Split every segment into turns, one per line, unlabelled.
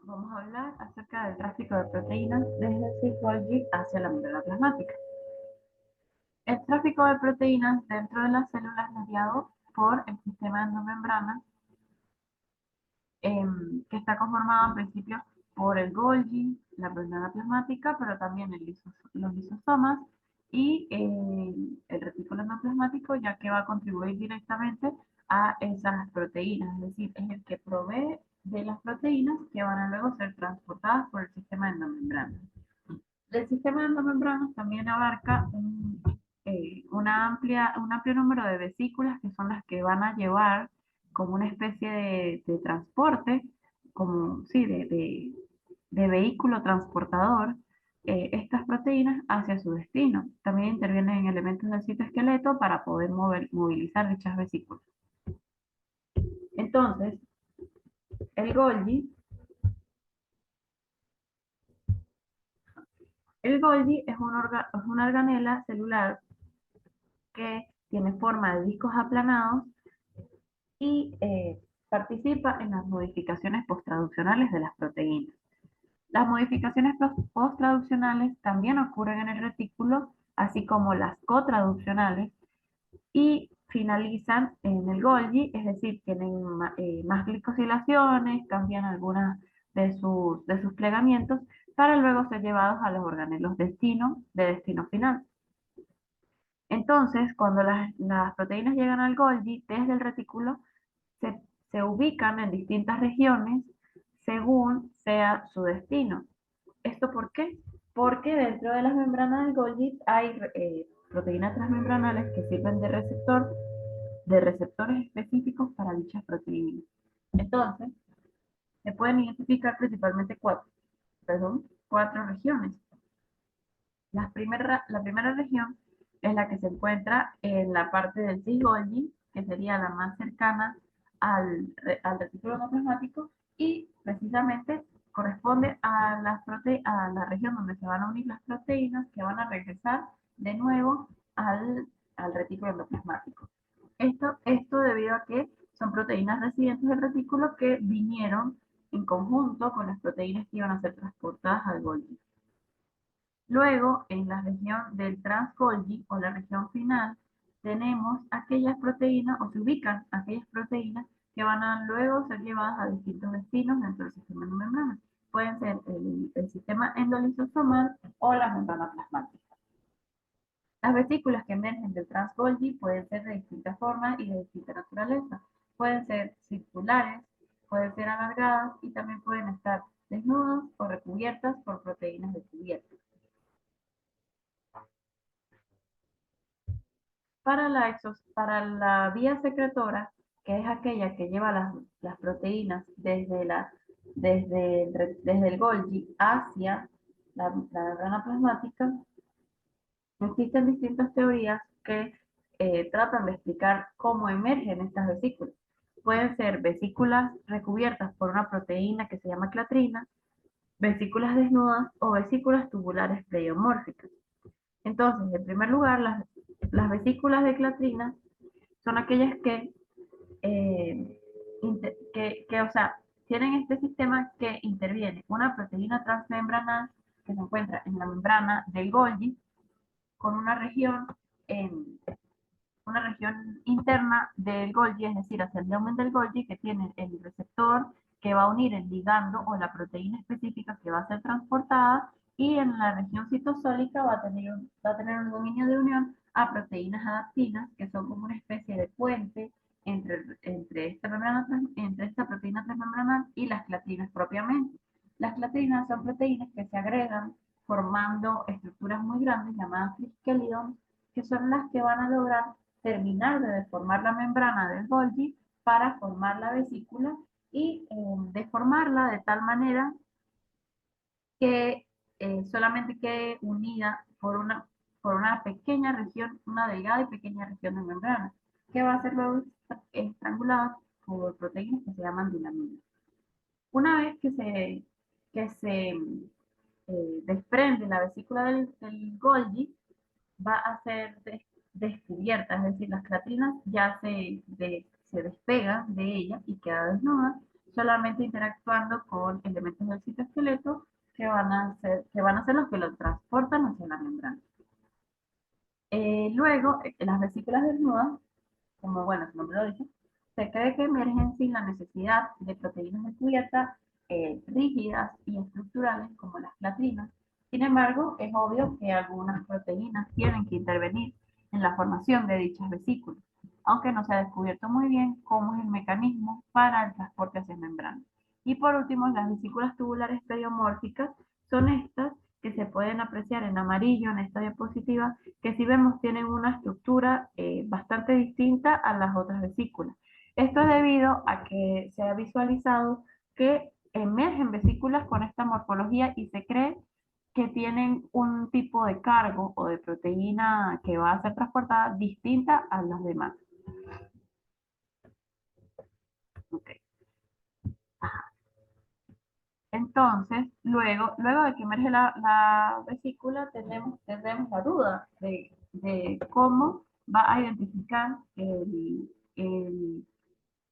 vamos a hablar acerca del tráfico de proteínas desde el Golgi hacia la membrana plasmática. El tráfico de proteínas dentro de las células es mediado por el sistema endomembrana, que está conformado en principio por el Golgi, la membrana plasmática, pero también los lisosomas y el retículo endoplasmático, ya que va a contribuir directamente a esas proteínas, es decir, es el que provee de las proteínas que van a luego ser transportadas por el sistema endomembrana. El sistema endomembrana también abarca un amplio número de vesículas que son las que van a llevar como una especie de transporte, como sí, de vehículo transportador, estas proteínas hacia su destino. También intervienen elementos del citoesqueleto para poder movilizar dichas vesículas. Entonces, el Golgi, el Golgi es una organela celular que tiene forma de discos aplanados y participa en las modificaciones posttraduccionales de las proteínas. Las modificaciones posttraduccionales también ocurren en el retículo, así como las cotraduccionales, y finalizan en el Golgi, es decir, tienen más glicosilaciones, cambian algunas de sus plegamientos para luego ser llevados a los organelos de destino final. Entonces, cuando las proteínas llegan al Golgi desde el retículo, se, se ubican en distintas regiones según sea su destino. ¿Esto por qué? Porque dentro de las membranas del Golgi hay proteínas transmembranales que sirven de receptores específicos para dichas proteínas. Entonces, se pueden identificar principalmente cuatro regiones. La primera región es la que se encuentra en la parte del cis-Golgi, que sería la más cercana al retículo endoplasmático y precisamente corresponde a la región donde se van a unir las proteínas que van a regresar de nuevo al retículo endoplasmático. Esto debido a que son proteínas residentes del retículo que vinieron en conjunto con las proteínas que iban a ser transportadas al Golgi. Luego, en la región del trans-Golgi o la región final, tenemos aquellas proteínas, o se ubican aquellas proteínas que van a luego ser llevadas a distintos destinos dentro del sistema endomembrana. Pueden ser el sistema endolisosomal o la membrana plasmática. Las vesículas que emergen del trans-Golgi pueden ser de distintas formas y de distinta naturaleza. Pueden ser circulares, pueden ser alargadas y también pueden estar desnudas o recubiertas por proteínas descubiertas. Para la vía secretora, que es aquella que lleva las proteínas desde el Golgi hacia la membrana plasmática, existen distintas teorías que tratan de explicar cómo emergen estas vesículas. Pueden ser vesículas recubiertas por una proteína que se llama clatrina, vesículas desnudas o vesículas tubulares pleiomórficas. Entonces, en primer lugar, las vesículas de clatrina son aquellas eh, o sea, tienen este sistema que interviene una proteína transmembranal que se encuentra en la membrana del Golgi con una región interna del Golgi, es decir, hacia el lumen del Golgi, que tiene el receptor que va a unir el ligando o la proteína específica que va a ser transportada, y en la región citosólica va a tener un dominio de unión a proteínas adaptinas, que son como una especie de puente entre esta proteína transmembranal y las clatrinas propiamente. Las clatrinas son proteínas que se agregan formando estructuras muy grandes llamadas triskelions, que son las que van a lograr terminar de deformar la membrana del Golgi para formar la vesícula y deformarla de tal manera que solamente quede unida por una pequeña región, una delgada y pequeña región de membrana, que va a ser luego estrangulada por proteínas que se llaman dinaminas. Una vez que se desprende la vesícula del Golgi, va a ser descubierta, es decir, las creatinas ya se despegan de ella y queda desnuda, solamente interactuando con elementos del citoesqueleto que van a ser los que lo transportan hacia la membrana. Luego, las vesículas desnudas, como bueno, su nombre lo dice, se cree que emergen sin la necesidad de proteínas de cubierta rígidas y estructurales como las clatrinas. Sin embargo, es obvio que algunas proteínas tienen que intervenir en la formación de dichas vesículas, aunque no se ha descubierto muy bien cómo es el mecanismo para el transporte hacia membrana. Y por último, las vesículas tubulares periomórficas son estas que se pueden apreciar en amarillo en esta diapositiva, que si vemos tienen una estructura bastante distinta a las otras vesículas. Esto es debido a que se ha visualizado que emergen vesículas con esta morfología y se cree que tienen un tipo de cargo o de proteína que va a ser transportada distinta a las demás. Okay. Entonces, luego de que emerge la vesícula, tendremos la duda de cómo va a identificar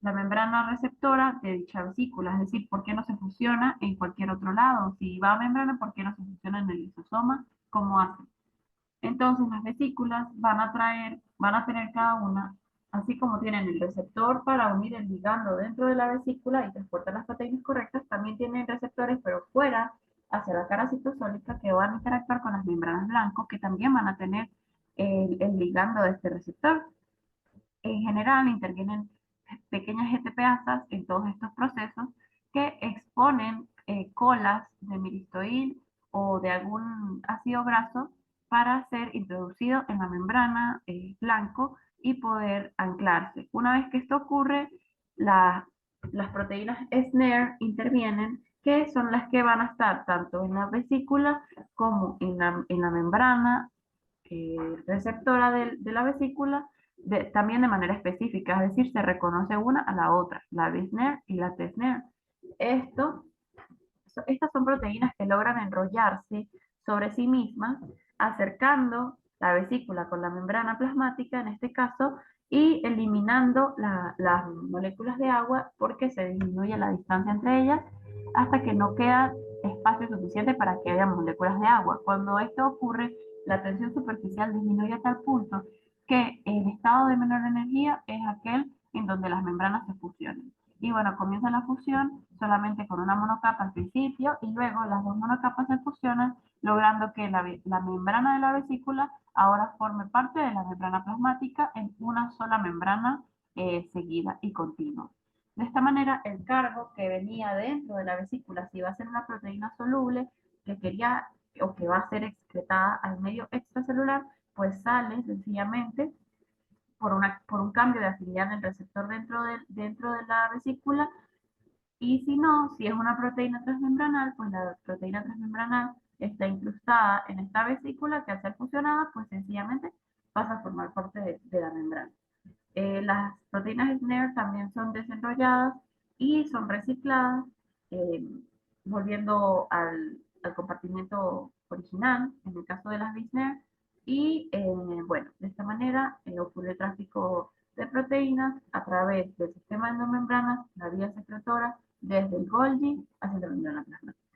la membrana receptora de dicha vesícula, es decir, por qué no se fusiona en cualquier otro lado. Si va a membrana, ¿por qué no se fusiona en el lisosoma? ¿Cómo hace? Entonces las vesículas van a tener cada una, así como tienen el receptor para unir el ligando dentro de la vesícula y transportar las proteínas correctas, también tienen receptores pero fuera, hacia la cara citosólica, que van a interactuar con las membranas blancas, que también van a tener el ligando de este receptor. En general intervienen pequeñas GTPasas en todos estos procesos que exponen colas de miristoil o de algún ácido graso para ser introducido en la membrana blanco y poder anclarse. Una vez que esto ocurre, las proteínas SNARE intervienen, que son las que van a estar tanto en la vesícula como en la membrana receptora de la vesícula, también de manera específica, es decir, se reconoce una a la otra, la BISNER y la TESNER. Esto, estas son proteínas que logran enrollarse sobre sí mismas, acercando la vesícula con la membrana plasmática, en este caso, y eliminando las moléculas de agua porque se disminuye la distancia entre ellas hasta que no queda espacio suficiente para que haya moléculas de agua. Cuando esto ocurre, la tensión superficial disminuye a tal punto que el estado de menor energía es aquel en donde las membranas se fusionan. Y bueno, comienza la fusión solamente con una monocapa al principio y luego las dos monocapas se fusionan, logrando que la membrana de la vesícula ahora forme parte de la membrana plasmática en una sola membrana seguida y continua. De esta manera, el cargo que venía dentro de la vesícula, si va a ser una proteína soluble que quería o que va a ser excretada al medio extracelular, pues sale sencillamente por un cambio de afinidad en el receptor dentro de la vesícula. Y si no, si es una proteína transmembranal, pues la proteína transmembranal está incrustada en esta vesícula que al ser fusionada, pues sencillamente pasa a formar parte de la membrana. Las proteínas SNARE también son desenrolladas y son recicladas, eh, volviendo al compartimiento original, en el caso de las BISNARE, y bueno, de esta manera ocurre el tráfico de proteínas a través del sistema endomembrana, la vía secretora, desde el Golgi hacia la membrana plasmática.